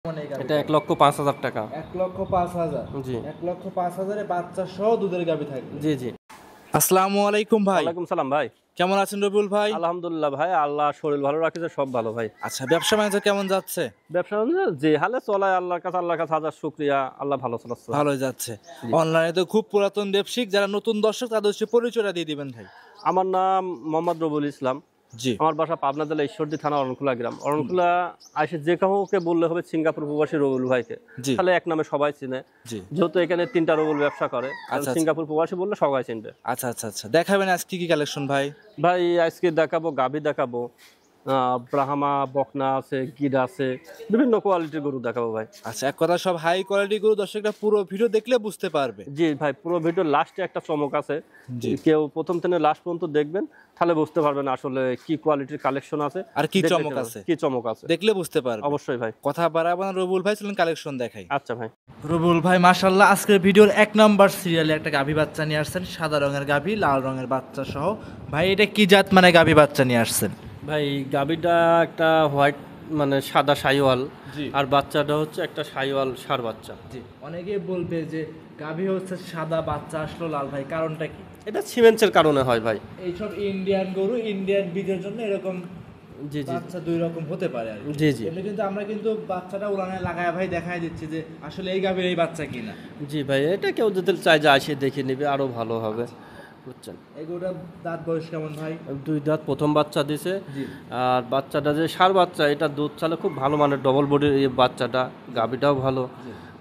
এটা 1,05,000 টাকা। 1,05,000 জি 1,05,000 বাচ্চা সহ দুধের গাভী থাকবে। জি জি। আসসালামু আলাইকুম ভাই। ওয়ালাইকুম সালাম ভাই। কেমন আছেন রবিউল ভাই? আলহামদুলিল্লাহ ভাই, আল্লাহ শরীর ভালো রাখেছে, সব ভালো ভাই। আচ্ছা, ব্যবসা বাণিজ্য কেমন যাচ্ছে? ব্যবসা বাণিজ্য যে হালে চলায় আল্লাহর কাছে হাজার শুকরিয়া, আল্লাহ ভালো চালাচ্ছে। ভালোই যাচ্ছে। জি। অনলাইনে তো খুব পুরাতন ব্যবসায়িক, যারা নতুন দর্শক তাদের সে পরিচয়টা দিয়ে দিবেন ভাই। আমার নাম মোহাম্মদ রবুল ইসলাম। জি আমার বাসা পাবনা জেলা ঈশ্বরদী থানা অরণখোলা গ্রাম। অরণখোলা আসে যে কাউকে বললে হবে সিঙ্গাপুর প্রবাসী রবুল ভাইকে, জি তাহলে এক নামে সবাই চিনে। জি। যেহেতু এখানে 3টা রবুল ব্যবসা করে, আচ্ছা। সিঙ্গাপুর প্রবাসী বললে সবাই চিনবে। আচ্ছা আচ্ছা আচ্ছা, দেখাবেন আজ কি কি কালেকশন ভাই? ভাই আজকে দেখাবো গাভী দেখাবো, ব্রাহ্মা বকনা আছে, গির আছে, বিভিন্ন কোয়ালিটির গরু দেখাবো ভাই। আচ্ছা, এক কথা সব হাই কোয়ালিটি গরু, দর্শকরা পুরো ভিডিও দেখলে বুঝতে পারবে। জি ভাই, পুরো ভিডিও লাস্টে একটা চমক আছে। জি। কেউ প্রথম থেকে লাস্ট পর্যন্ত দেখবেন, তাহলে বুঝতে পারবেন আসলে কি কোয়ালিটির কালেকশন আছে আর কি দেখলে চমক চলবে। আছে। কি চমক আছে দেখলে বুঝতে পারবে। অবশ্যই ভাই। কথা বাড়াবো না রবিউল ভাই, চলুন কালেকশন দেখাই। আচ্ছা ভাই। রবিউল ভাই মাশাআল্লাহ, আজকের ভিডিওর 1 নাম্বার সিরিয়ালে একটা গাভী বাচ্চা নিয়ে আসছেন, সাদা রঙের গাভী, লাল রঙের বাচ্চা সহ। ভাই এটা কি জাত মানে গাভী বাচ্চা নিয়ে আসছেন? ভাই গাভীটা একটা হোয়াইট মানে সাদা সাইওয়াল, জি। আর বাচ্চাটা হচ্ছে একটা সাইওয়াল ষাঁড় বাচ্চা। জি, অনেকেই বলবে যে গাভী হচ্ছে সাদা, বাচ্চা আসলো লাল, ভাই কারণটা কি? এটা সিমেন্সের কারণে হয় ভাই। এইসব ইন্ডিয়ান গরু ইন্ডিয়ান বীজের জন্য এরকম জি জি বাচ্চা দুই রকম হতে পারে আর কি। জি জি এটা কিন্তু আমরা কিন্তু বাচ্চাটা উড়ানে লাগায় ভাই দেখাই দিচ্ছি যে আসলে এই গাভীর এই বাচ্চা কিনা। জি ভাই, এটা কেউ যদি চায় যে আসে দেখে নেবে আরো ভালো হবে, বুঝছেন। এই গরুটার দাঁত বয়স কেমন ভাই? 2 দাঁত, প্রথম বাচ্চা দিছে। জি। আর বাচ্চাটা যে ষাঁড় বাচ্চা, এটা দুধ চালে খুব ভালো মানের, ডবল বডির এই বাচ্চাটা। গাভীটাও ভালো,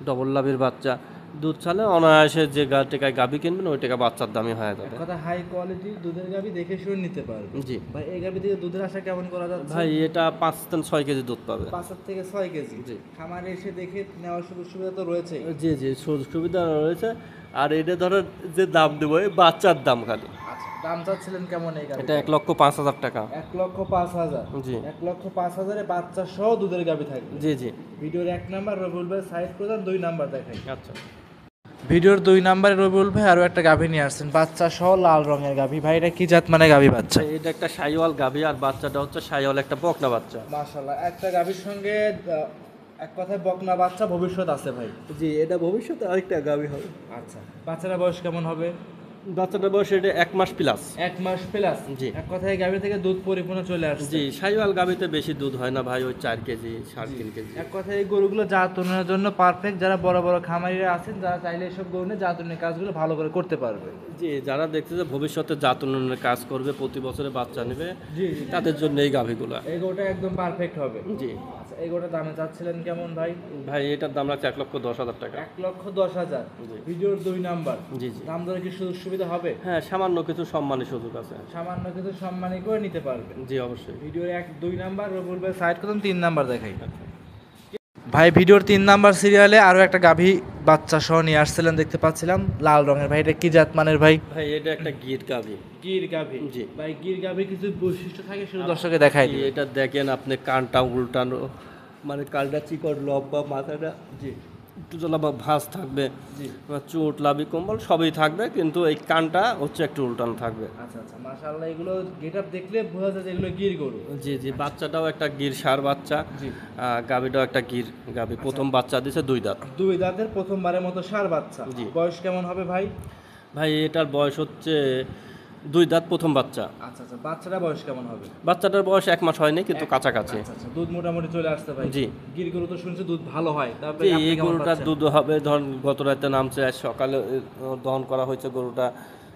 ডবল লাভের বাচ্চা। দুধ চালে অনায়াসে যে টাকায় গাভী কিনবেন ওই টাকা বাচ্চার দামই হয়ে যাবে। কথা হাই কোয়ালিটির দুধের গাভী দেখে শুনে নিতে পারবে। জি ভাই এই গাভী থেকে দুধের আশা কেমন করা যাচ্ছে? ভাই, এটা 5 থেকে 6 কেজি দুধ পাবে। 5 থেকে 6 কেজি। জি। খামারে এসে দেখে নেওয়ার সুযোগ সুবিধা তো রয়েছে। জি জি, সুযোগ সুবিধা রয়েছে। আর এটা ধরেন যে দাম দেবো, এই বাচ্চার দাম খালি। আচ্ছা, দাম চাচ্ছিলেন কেমন এই গাভী? এটা 1,05,000 টাকা। 1,05,000 জি 1,05,000 বাচ্চা সহ দুধের গাভী থাকবে। জি জি। ভিডিওর 1 নাম্বার রবিউল ভাই সাইড প্রদান, 2 নাম্বার দেখাই। আচ্ছা ভিডিওর 2 নাম্বারে রবিউল ভাই আরো একটা গাভী নিয়ে আসছেন, বাচ্চা সহ লাল রঙের গাভী। ভাই এটা কি জাত মানে গাভী বাচ্চা? এটা একটা সাইওয়াল গাভী, আর বাচ্চাটা হচ্ছে সাইওয়াল একটা বকনা বাচ্চা। মাশাআল্লাহ, একটা গাভীর সঙ্গে এক কথায় বকনা বাচ্চা ভবিষ্যৎ আছে ভাই। জি, এটা ভবিষ্যতে আরেকটা গাভী হবে। আচ্ছা, বাচ্চারা বয়স কেমন হবে? বাচ্চাটার বয়স এটা 1 মাস প্লাস। 1 মাস প্লাস। জি। এক কথায় গাভী থেকে দুধ পরিপূর্ণ চলে আসছে। জি, সাইওয়াল গাভীতে বেশি দুধ হয় না ভাই, ওই 4 কেজি 3.5 কেজি। এক কথায় এই গরুগুলো জাত উন্নয়নের জন্য পারফেক্ট। যারা বড় বড় খামারিরা আছেন, যারা চাইলে এসব গরু নিয়ে জাত উন্নয়নের কাজগুলো ভালো করে করতে পারবে। জি, যারা দেখছে যে ভবিষ্যতে জাত উন্নয়নের কাজ করবে, প্রতি বছরে বাচ্চা নেবে, জি জি, তাদের জন্য এই গাভীগুলো। এই গরুটা একদম পারফেক্ট হবে। জি আচ্ছা, এই গরুটার দামে চাচ্ছিলেন কেমন ভাই? ভাই, এটার দাম রাখছে 1,10,000 টাকা। 1,10,000। জি। ভিডিওর 2 নাম্বার। জি জি। দাম দরে কি সুযোগ সুবিধা হবে? হ্যাঁ, সামান্য কিছু সম্মানী সুযোগ আছে। সামান্য কিছু সম্মানী করে নিতে পারবে। জি অবশ্যই। ভিডিওর 2 নাম্বার রবিউল ভাই সাইড করুন, 3 নাম্বার দেখাই। ভাই ভিডিওর 3 নাম্বার সিরিয়ালে আরো একটা গাভী বাচ্চা সহ নিয়ে আসছিলেন, দেখতে পাচ্ছিলাম লাল রঙের। ভাই এটা কি জাত মানের ভাই? ভাই এটা একটা গির গাভী। গির গাভী। জি। ভাই গির গাভীর কিছু বৈশিষ্ট্য থাকে, শুধু দর্শকে দেখাই দিই। এটা দেখেন আপনি, কানটা উল্টানো, মানে কানটা চিকন, লম্বা, মাথাটা জি একটু জলাবা ভাঁজ থাকবে, জি। চোট লাভি কম্বল সবই থাকবে, কিন্তু এই কানটা হচ্ছে একটু উল্টানো থাকবে। আচ্ছা আচ্ছা, মাশাআল্লাহ, এগুলো গেটআপ দেখলে বোঝা যায় যে এগুলো গির গরু। জি জি, বাচ্চাটাও একটা গির ষাঁড় বাচ্চা। জি। গাভীটাও একটা গির গাভী, প্রথম বাচ্চা দিছে 2 দাঁত। 2 দাঁতের প্রথমবারের মতো ষাঁড় বাচ্চা। জি। বয়স কেমন হবে ভাই? ভাই এটার বয়স হচ্ছে 2 দাঁত, প্রথম বাচ্চা। আচ্ছা আচ্ছা, বাচ্চাটা বয়স কেমন হবে? বাচ্চাটার বয়স 1 মাস হয়নি, কিন্তু কাছাকাছি। আচ্ছা আচ্ছা, দুধ মোটামুটি চলে আসছে ভাই। জি। গির গরু তো শুনছি দুধ ভালো হয়, তারপরে জি, আপনি এই কেমন গরুটার পাচ্ছেন? দুধ হবে, ধরুন গত রাতে নামছে, আজ সকালে দহন করা হয়েছে গরুটা।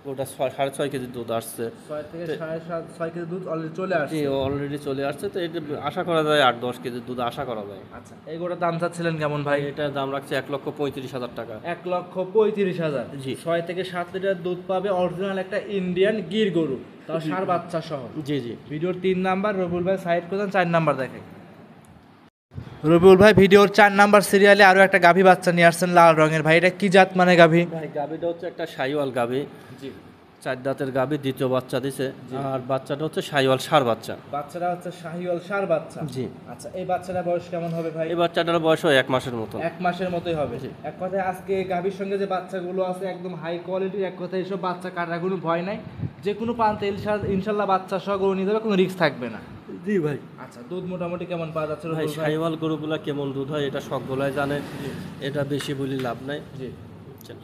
গরুটা 6.5 কেজি দুধ আসছে। 6 থেকে 7.5 6 কেজি দুধ অলরেডি চলে আসছে। জি, অলরেডি চলে আসছে, তো এটা আশা করা যায় 8-10 কেজি দুধ আশা করা যায়। আচ্ছা, এই গরুটার দাম চাচ্ছিলেন কেমন ভাই? এটার দাম রাখছে 1,35,000 টাকা। 1,35,000। জি। 6 থেকে 7 লিটার দুধ পাবে, অরিজিনাল একটা ইন্ডিয়ান গির গরু, তাও ষাঁড় বাচ্চা সহ। জি জি। ভিডিওর 3 নাম্বার রবিউল ভাই সাইড করুন, 4 নাম্বার দেখাই। রবিউল ভাই ভিডিওর 4 নাম্বার সিরিয়ালে আরো একটা গাভী বাচ্চা নিয়ে আসছেন, লাল রঙের। ভাই এটা কি জাত মানে গাভী? ভাই গাভীটা হচ্ছে একটা সাইওয়াল গাভী। জি। 4 দাঁতের গাভী, দ্বিতীয় বাচ্চা দিছে। আর বাচ্চাটা হচ্ছে সাইওয়াল ষাঁড় বাচ্চা। বাচ্চাটা হচ্ছে শাহিওয়াল ষাঁড় বাচ্চা। জি। আচ্ছা, এই বাচ্চাটার বয়স কেমন হবে ভাই? এই বাচ্চাটার বয়সও 1 মাসের মতো। 1 মাসের মতোই হবে। জি। এক কথায় আজকে গাভীর সঙ্গে যে বাচ্চাগুলো আছে একদম হাই কোয়ালিটির, এক কথায় এসব বাচ্চা কাটার কোনো ভয় নাই। যে কোনো প্রান্তে ইনশাল্লাহ বাচ্চা সহ গরু নিয়ে যাবে, কোনো রিস্ক থাকবে না। জি ভাই। আচ্ছা, দুধ মোটামুটি কেমন পাওয়া যাচ্ছে ভাই রবিউল ভাই? সাহিওয়াল গরুগুলা কেমন দুধ হয় এটা সকলাই জানে, জি এটা বেশি বলি লাভ নাই। জি। বুঝছেন?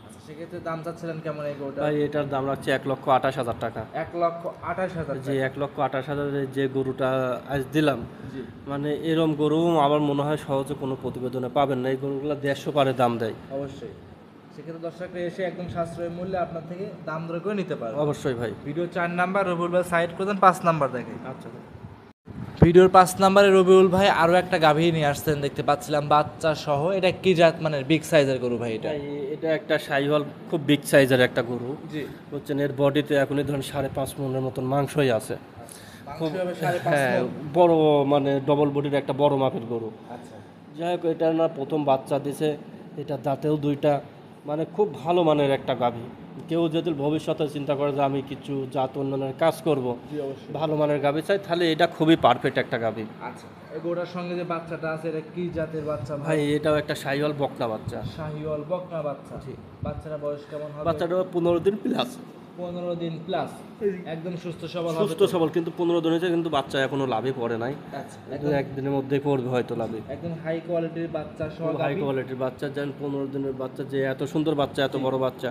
আচ্ছা, সেক্ষেত্রে দাম চাচ্ছিলেন কেমন এই গরুটা? ভাই এটার দাম রাখছে 1,28,000 টাকা। 1,28,000 যে টাকা। 1,28,000 যে গরুটা আজ দিলাম, জি মানে এরম গরু আমার মনে হয় সহজে কোনো প্রতিবেদনে পাবেন না। এই গরুগুলো 150 পারে দাম দেয়। অবশ্যই। সেক্ষেত্রে দর্শকরা এসে একদম সাশ্রয়ী মূল্যে আপনার থেকে দাম দর করে নিতে পারবে। অবশ্যই ভাই। ভিডিও 4 নাম্বার, রবিউল ভাই সাইড করে দেন, 5 নাম্বার দেখে। আচ্ছা ভাই। ভিডিওর 5 নাম্বারে রবিউল ভাই আরও একটা গাভী নিয়ে আসছেন দেখতে পাচ্ছিলাম বাচ্চা সহ। এটা কি জাত মানে বিগ সাইজের গরু ভাই এটা? ভাই এটা একটা সাহিওয়াল খুব বিগ সাইজের একটা গরু। জি। বুঝছেন, এর বডিতে এখনই ধরুন 5.5 মনের মতন মাংসই আছে। খুব মাংস হবে 5.5 হ্যাঁ মণ? বড়, মানে ডবল বডির একটা বড় মাপের গরু। আচ্ছা যাই হোক, এটা না প্রথম বাচ্চা দিছে, এটা দাঁতেও দুইটা, মানে খুব ভালো মানের একটা গাভী। কেউ যদি ভবিষ্যতে চিন্তা করে যে আমি কিছু জাত উন্নয়নের কাজ করব, জি অবশ্যই। ভালো মানের গাভী চাই, তাহলে এটা খুবই পারফেক্ট একটা গাভী। আচ্ছা, এই গরুটার সঙ্গে যে বাচ্চাটা আছে এটা কি জাতের বাচ্চা ভাই ভাই? এটাও একটা সাহিওয়াল বকনা বাচ্চা। শাহিওয়াল বকনা বাচ্চা। জি। বাচ্চাটা বয়স কেমন হবে? বাচ্চাটা 15 দিন প্লাস, 15 দিন প্লাস। একদম সুস্থ সবল হবে সুস্থ তো? সবল, কিন্তু 15 দিন হয়েছে কিন্তু বাচ্চা এখনো লাভে পড়ে নাই। আচ্ছা, একদম একদিনের মধ্যেই পড়বে হয়তো লাভে। একদম হাই কোয়ালিটির বাচ্চা সহ খুব হাই গাভী। কোয়ালিটির বাচ্চা, যেন 15 দিনের বাচ্চা, যে এত সুন্দর বাচ্চা, এত বড় বাচ্চা,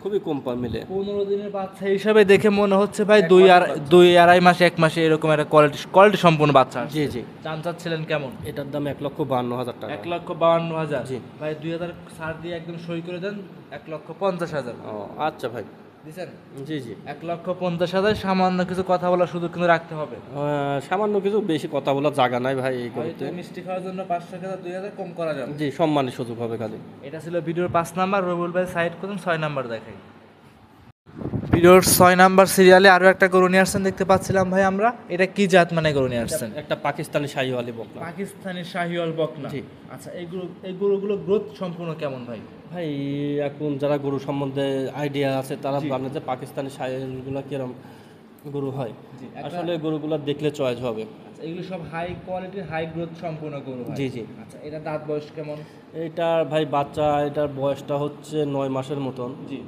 খুবই কম মিলে। 15 দিনের বাচ্চা হিসাবে দেখে মনে হচ্ছে ভাই 2-2.5 মাস 1 মাসে এরকম একটা কোয়ালিটি সম্পূর্ণ বাচ্চা। জি জি। দাম চাচ্ছিলেন কেমন? এটার দাম 1,52,000 টাকা। 1,52,000। জি। ভাই 2,000 ছাড় দিয়ে একদম সই করে দেন, 1,50,000 ও আচ্ছা ভাই। দিছেন। জি জি। 1,50,000 সামান্য কিছু কথা বলার সুযোগ কিন্তু রাখতে হবে। সামান্য কিছু, বেশি কথা বলার জায়গা নাই ভাই এই হয়তো গরুতে। মিষ্টি খাওয়ার জন্য 500 টাকা 2,000 কম করা যাবে। জি, সম্মানের সুযোগ হবে খালি। এটা ছিল ভিডিওর 5 নাম্বার। রবিউল ভাই সাইড করুন, 6 নাম্বার দেখাই। ভিডিওর 6 নাম্বার সিরিয়ালে আরো একটা গরু নিয়ে আসছেন দেখতে পাচ্ছিলাম ভাই আমরা। এটা কি জাত মানে গরু নিয়ে আসছেন? একটা পাকিস্তানি শাহিওয়ালি বকনা। পাকিস্তানি শাহিওয়াল বকনা। জি। আচ্ছা, এই গরুগুলো গ্রোথ সম্পূর্ণ কেমন ভাই? ভাই এখন যারা গরু সম্বন্ধে আইডিয়া আছে তারা জি। জানে যে পাকিস্তানি শাহিওয়ালগুলো কিরম গরু হয়। জি, আসলে গরুগুলো দেখলে চয়েস হবে। আচ্ছা, এগুলো সব হাই কোয়ালিটির হাই গ্রোথ সম্পূর্ণ গরু হয়। জি জি। আচ্ছা, এটা দাঁত বয়স কেমন? এটার ভাই বাচ্চা, এটার বয়সটা হচ্ছে 9 মাসের মতন। জি।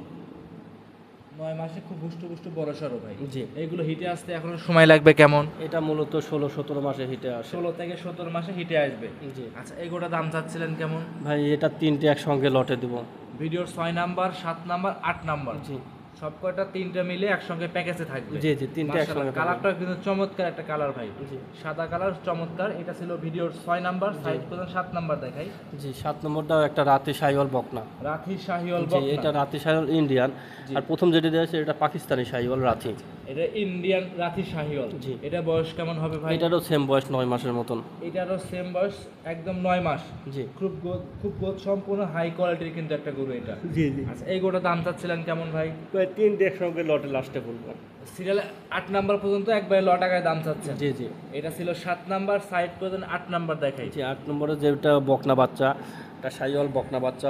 9 মাসে খুব হুষ্ট বড় সড়ো ভাই। জি। এইগুলো হিটে আসতে এখনো সময় লাগবে কেমন? এটা মূলত 16-17 মাসে হিটে আসে। 16 থেকে 17 মাসে হিটে আসবে। জি। আচ্ছা, এই গোটা দাম চাচ্ছিলেন কেমন? ভাই এটা 3টে একসঙ্গে লটে দিব। ভিডিওর 6 নাম্বার, 7 নাম্বার, 8 নাম্বার জি সব কয়টা 3টা মিলে একসঙ্গে প্যাকেজে থাকবে। জি জি, 3টে একসঙ্গে থাকবে। কালারটা কিন্তু চমৎকার একটা কালার ভাই। জি সাদা কালার চমৎকার। এটা ছিল ভিডিওর 6 নাম্বার। সাইড প্রধান 7 নাম্বার দেখাই। জি। 7 নম্বরটাও একটা রাতি শাহিওয়াল বকনা। রাথি শাহিওয়াল জি, বকনা। এটা রাতি শাহিওয়াল ইন্ডিয়ান। জি। আর প্রথম যেটা দিয়েছে এটা পাকিস্তানি শাহিওয়াল রাতি। এটা ইন্ডিয়ান রাথি শাহিওয়াল। জি। এটা বয়স কেমন হবে ভাই? এটারও সেম বয়স 9 মাসের মতন। এটারও সেম বয়স, একদম 9 মাস। জি খুব গ্রোথ সম্পূর্ণ হাই কোয়ালিটির কিন্তু একটা গরু এটা। জি জি। আচ্ছা, এই গোটা দাম চাচ্ছিলেন কেমন ভাই? 3টে একসঙ্গে লটে লাস্টে বলবো। সিরিয়ালে 8 নাম্বার পর্যন্ত একবারে টাকায় দাম চাচ্ছেন। জি জি। এটা ছিল 7 নাম্বার। সাইড পর্যন্ত 8 নাম্বার দেখাই। জি। 8 নম্বরে যেটা বকনা বাচ্চা, একটা শাহিওয়াল বকনা বাচ্চা,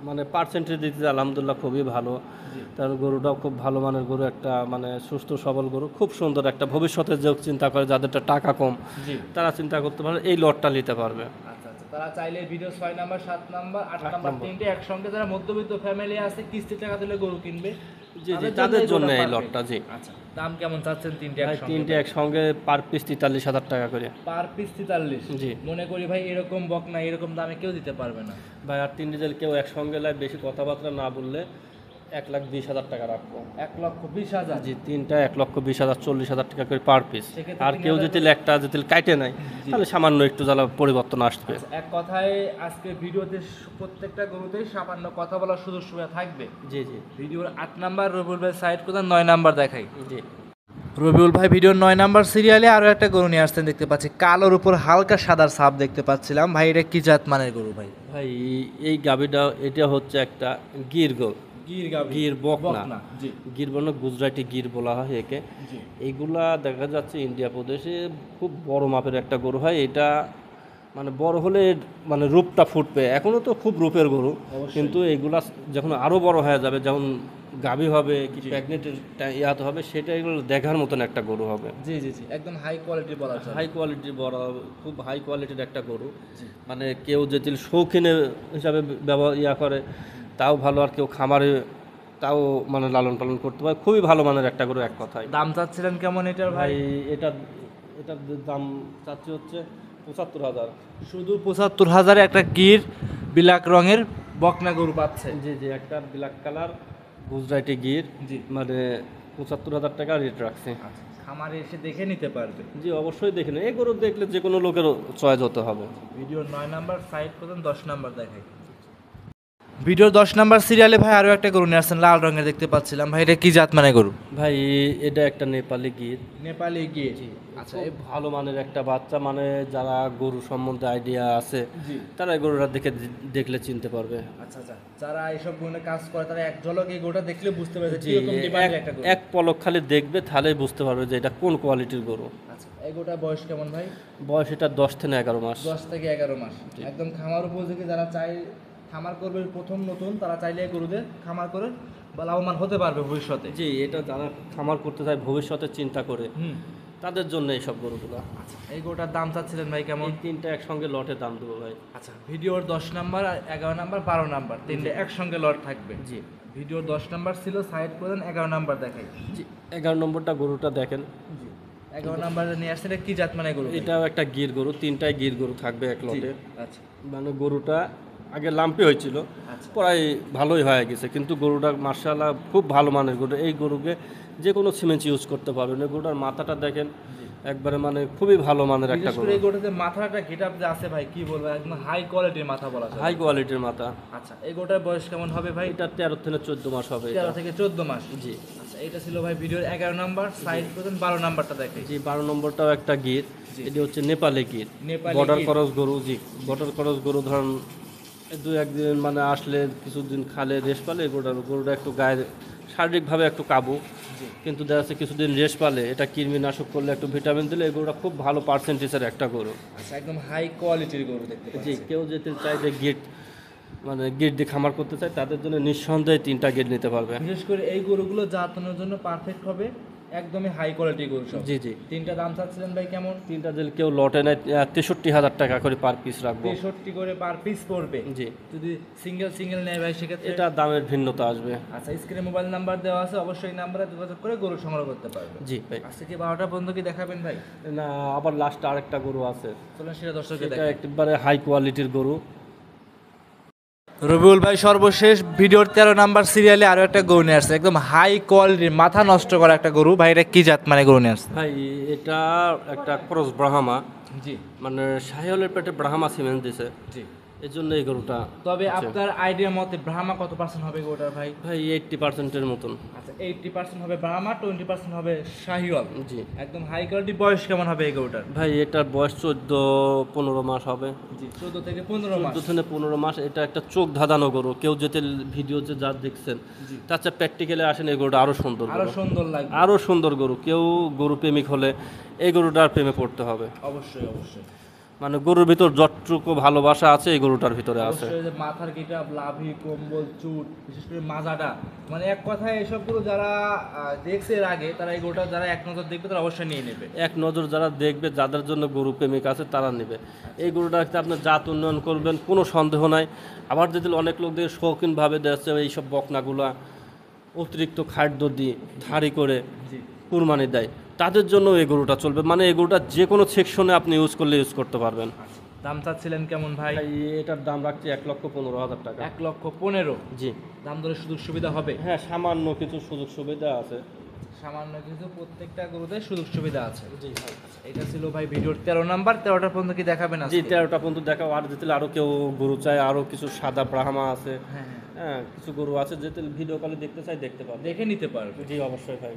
মানে পার্সেন্টেজ দিতে আলহামদুলিল্লাহ খুবই ভালো। জি। তার গরুটাও খুব ভালো মানের গরু, একটা মানে সুস্থ সবল গরু, খুব সুন্দর একটা। ভবিষ্যতে যে চিন্তা করে যাদের টাকা কম, জি। তারা চিন্তা করতে পারে এই লটটা নিতে পারবে। আচ্ছা আচ্ছা, তারা চাইলে video 6 number, 7 number, 8 number number. তিনটে একসঙ্গে, যারা মধ্যবিত্ত ফ্যামিলি আছে কিস্তি টাকা দিলে গরু কিনবে, জি জি, তাদের জন্য এই লটটা। জি। আচ্ছা, দাম কেমন চাচ্ছেন তিনটে ভাই একসঙ্গে? 3টে একসঙ্গে পার পিস 43,000 টাকা করে। Per piece 43। জি। মনে করি ভাই এরকম বকনা এরকম দামে কেউ দিতে পারবে না। ভাই আর 3 ডিজেল কেউ একসঙ্গে লাই বেশি কথাবার্তা না বললে 1,20,000 টাকা রাখবো। 1,20,000। জি। 3টা 1,20,000 40,000 টাকা করে পার পিস। সেক্ষেত্রে আর কেউ 3,000 যদি একটা যদি কাটে নেয় তাহলে সামান্য একটু জ্বালা পরিবর্তন আসবে। আচ্ছা, এক কথায় আজকে ভিডিওতে প্রত্যেকটা গরুতেই সামান্য কথা বলার সুযোগ সুবিধা থাকবে। জি জি ভিডিওর 8 নাম্বার রবিউল ভাই সাইড করে 9 নাম্বার দেখাই। জি। রবিউল ভাই ভিডিওর 9 নাম্বার সিরিয়ালে আরো একটা গরু নিয়ে আসতেন দেখতে পাচ্ছি, কালোর উপর হালকা সাদার ছাপ দেখতে পাচ্ছিলাম ভাই। এটা কি জাত মানের গরু ভাই? ভাই এই গাবিটা, এটা হচ্ছে একটা গির গরু, গির গাভী। গির বকনা। জি গির বর্ণ, গুজরাটি গির বলা হয় একে। জি। এইগুলা দেখা যাচ্ছে ইন্ডিয়া প্রদেশে খুব বড় মাপের একটা গরু হয়। এটা মানে বড় হলে মানে রূপটা ফুটবে। এখনো তো খুব রূপের গরু, কিন্তু এগুলা যখন আরো বড় হয়ে যাবে, যেমন গাভী হবে কি প্রেগনেন্টের ইয়াতে হবে, সেটা এগুলো দেখার মতন একটা গরু হবে। জি জি জি, একদম হাই কোয়ালিটি বলা যায়। হাই কোয়ালিটির বড়, খুব হাই কোয়ালিটির একটা গরু। মানে কেউ যদি শৌখিনে হিসাবে ব্যবহার করে তাও ভালো, আর কেউ খামারে তাও মানে লালন পালন করতে পারে। খুবই ভালো মানের একটা গরু এক কথায়। দাম চাচ্ছিলেন কেমন এটার ভাই? ভাই এটা এটার দাম চাচ্ছি হচ্ছে 75,000। শুধু 75,000 একটা গির ব্ল্যাক রঙের বকনা গরু পাচ্ছে। জি জি, একটা ব্ল্যাক কালার গুজরাটি গির, জি। মানে 75,000 টাকা রেট রাখছে। আচ্ছা, খামারে এসে দেখে নিতে পারবে। জি অবশ্যই দেখেন, এই গরু দেখলে যে কোনো লোকের চয়েস হতে হবে। ভিডিওর 9 নাম্বার সাইড করুন, 10 নাম্বার দেখাই। ভিডিওর 10 নাম্বার সিরিয়ালে ভাই আরো একটা গরু নিয়ে আসছেন, লাল রঙের দেখতে পাচ্ছিলাম ভাই, এটা কি জাত মানে গরু? ভাই এটা একটা নেপালি গির। নেপালি গির। আচ্ছা, এই ভালো মানের একটা বাচ্চা, মানে যারা গরু সম্বন্ধে আইডিয়া আছে জি। তারা এই গরুটা দেখলে চিনতে পারবে। আচ্ছা আচ্ছা, যারা এইসব গুণে কাজ করে তারা এক ঝলক এই গরুটা দেখলে বুঝতে পারবে জি, কিরকম ডিমান্ডের একটা গরু। এক পলক খালি দেখবে তাহলেই বুঝতে পারবে যে এটা কোন কোয়ালিটির গরু। আচ্ছা, এই গরুটার বয়স কেমন ভাই? বয়স এটা 10 থেকে 11 মাস। 10 থেকে 11 মাস। একদম খামার উপযোগী, যারা চাই খামার করবে প্রথম নতুন তারা চাইলে এই গরুদের খামার করে বা লাভবান হতে পারবে ভবিষ্যতে। জি, এটা যারা খামার করতে চায় ভবিষ্যতে চিন্তা করে তাদের জন্য এইসব গরুগুলো। এই গরুটার দাম চাচ্ছিলেন ভাই কেমন? এই তিনটা একসঙ্গে লটে দাম দেবো ভাই। আচ্ছা, ভিডিওর 10 নাম্বার, 11 নাম্বার, 12 নাম্বার তিনটে একসঙ্গে লট থাকবে। জি ভিডিওর 10 নাম্বার ছিল, সাইড করেন, 11 নাম্বার দেখাই। জি, 11 নম্বরটা গরুটা দেখেন। 11 নাম্বারে নিয়ে আসছেন, এটা কি জাত মানে গরু? এটাও একটা গির গরু, তিনটাই গির গরু থাকবে এক লটে। আচ্ছা মানে গরুটা আগে লাম্পি হয়েছিল, আচ্ছা। প্রায় ভালোই হয়ে গেছে, কিন্তু গরুটা মার্শাল্লাহ খুব ভালো মানের গরু। এই গরুকে যে কোনো সিমেন্ট ইউজ করতে পারবেন। এই গরুটার মাথাটা দেখেন, একবারে মানে খুবই ভালো মানের একটা বিশেষ গরু। করে এই গরুটাতে মাথাটা গেটআপ যে আছে ভাই, কি বলবো, একদম হাই কোয়ালিটির মাথা বলা যায়। হাই কোয়ালিটির মাথা। আচ্ছা, এই গরুটার বয়স কেমন হবে ভাই? এটা 13 থেকে 14 মাস হবে। 13 থেকে 14 মাস। জি আচ্ছা, এটা ছিল ভাই ভিডিওর 11 নাম্বার, সাইড করেন, 12 নাম্বারটা দেখাই। জি, 12 নম্বরটাও একটা গির। এটি হচ্ছে নেপালি গির, নেপালি বর্ডার গির। ক্রস গরু। জি, বর্ডার ক্রস গরু ধরেন দু একদিন মানে আসলে কিছুদিন খালে রেস্ট পালে গরুটা একটু গায়ে শারীরিকভাবে একটু কাবু, কিন্তু দেখা যাচ্ছে কিছুদিন রেস্ট পালে এটা কৃমিনাশক করলে একটু ভিটামিন দিলে এই গরুটা খুব ভালো পার্সেন্টেজের একটা গরু। আচ্ছা, একদম হাই কোয়ালিটির গরু দেখতে জি, পাচ্ছি। কেউ যেতে চায় যে গিট মানে গিট দিয়ে খামার করতে চায় তাদের জন্য নিঃসন্দেহে 3টা গিট নিতে পারবে। বিশেষ করে এই গরুগুলো জাতনের জন্য পারফেক্ট হবে, একদমই হাই কোয়ালিটি গরু সব। জি জি, তিনটা দাম চাচ্ছিলেন ভাই কেমন? 3টা যদি কেউ লটে নেয় 63,000 টাকা করে পার পিস রাখবো। 63 করে পার পিস পড়বে। জি, যদি সিঙ্গেল নেয় ভাই সেক্ষেত্রে এটা দামের ভিন্নতা আসবে। আচ্ছা, স্ক্রিনে মোবাইল নাম্বার দেওয়া আছে, অবশ্যই এই নাম্বারে যোগাযোগ করে গরু সংগ্রহ করতে পারবে। জি ভাই। আজকে কি 12টা পর্যন্ত কি দেখাবেন ভাই? না, আবার লাস্টে আরেকটা গরু আছে, চলেন সেটা দর্শককে এটা দেখাই। একেবারে হাই কোয়ালিটির গরু। রবিউল ভাই সর্বশেষ ভিডিওর 13 নাম্বার সিরিয়ালে আরো একটা গরু নিয়ে আসছে, একদম হাই কোয়ালিটির মাথা নষ্ট করা একটা গরু। ভাই এটা কি জাত মানে গরু নিয়ে আসছে? ভাই এটা একটা ক্রস ব্রাহ্মা, জি মানে শাহিওয়ালের পেটে ব্রাহ্মা সিমেন্ট দিছে, জি। এই জন্য এই গরুটা। তবে আপনার আইডিয়া মতে ব্রাহ্মা কত পার্সেন্ট হবে গরুটার ভাই? ভাই 80%-এর মতন। আচ্ছা, 80% হবে ব্রাহ্মা, 20% হবে শাহিওয়াল। জি একদম হাই কোয়ালিটি। বয়স কেমন হবে এই গরুটার? ভাই এটার বয়স 14-15 মাস হবে। জি, 14 থেকে 15 মাস। 14 থেকে 15 মাস। এটা একটা চোখ ধাঁধানো গরু, কেউ যেতে ভিডিও যে যা দেখছেন তার চেয়ে প্র্যাকটিক্যালি আসেন, এই গরুটা আরো সুন্দর আরো গরু, সুন্দর লাগবে। আরো সুন্দর গরু। কেউ গরু প্রেমিক হলে এই গরুটার প্রেমে পড়তে হবে। অবশ্যই অবশ্যই মানে গরুর ভিতর যতটুকু ভালোবাসা আছে এই গরুটার ভিতরে আছে। অবশ্যই। যে মাথার গিটাপ, লাভি, কম্বল, চুট, বিশেষ করে মাজাটা, মানে এক কথায় এসবগুলো যারা দেখছে এর আগে, তারা এই গরুটা যারা এক নজর দেখবে তারা অবশ্যই নিয়ে নেবে। এক নজর যারা দেখবে, যাদের জন্য গরু প্রেমিক আছে তারা নেবে। এই গরুটাকে আপনি জাত উন্নয়ন করবেন, কোনো সন্দেহ নাই। আবার যদি অনেক লোক দিয়ে শৌখিনভাবে দেখছে এইসব বকনাগুলা অতিরিক্ত খাদ্য দিয়ে ধারি করে জি কুরবানি দেয়, তাদের জন্য এই গরুটা চলবে। মানে এই গরুটা যে কোনো সেকশনে আপনি ইউজ করলে ইউজ করতে পারবেন। দাম চাচ্ছিলেন কেমন ভাই? ভাই এটার দাম রাখছি 1,15,000 টাকা। 1,15,000। জি দাম দরে সুযোগ সুবিধা হবে? হ্যাঁ, সামান্য কিছু সুযোগ সুবিধা আছে। সামান্য কিছু, প্রত্যেকটা গরুতে সুযোগ সুবিধা আছে। জি ভাই। এটা ছিল ভাই ভিডিওর 13 নাম্বার। 13টা পর্যন্ত কি দেখাবেন জি, আজকে? 13টা পর্যন্ত দেখাও। আর যেতে আরো কেউ গরু চায়, আরো কিছু সাদা ব্রাহ্মা আছে, হ্যাঁ হ্যাঁ, হ্যাঁ কিছু গরু আছে, যেতে ভিডিও কলে দেখতে চাই দেখতে পারবে। দেখে নিতে পারবে। জি অবশ্যই ভাই।